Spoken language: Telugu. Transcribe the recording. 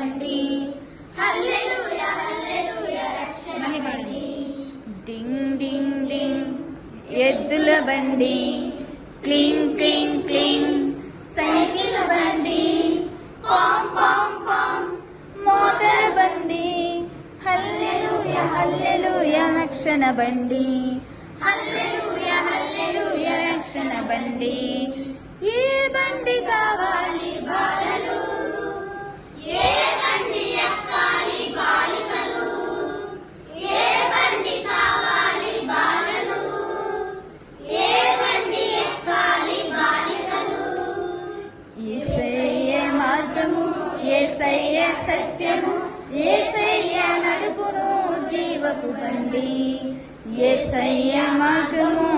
బండి హల్లెలూయా హల్లెలూయా రక్షణ బండి. డింగ్ డింగ్ డింగ్ ఎద్దుల బండి, క్లింగ్ క్లింగ్ క్లింగ్ సైకిల్ బండి, పాం పాం పాం మోటార్ బండి హల్లెలూయా హల్లెలూయా రక్షణ బండి హల్లెలూయా హల్లెలూయా రక్షణ బండి. ఏ బండి కావాలి బాలలు, ఏ బండి ఎక్కాలి బాలికలు, ఏ బండి కావాలి బాలలు, ఏ బండి ఎక్కాలి బాలికలు. యేసయ్యే మార్గము, యేసయ్యే సత్యము, యేసయ్య నడుపును జీవపు బండి. యేసయ్య మార్గము,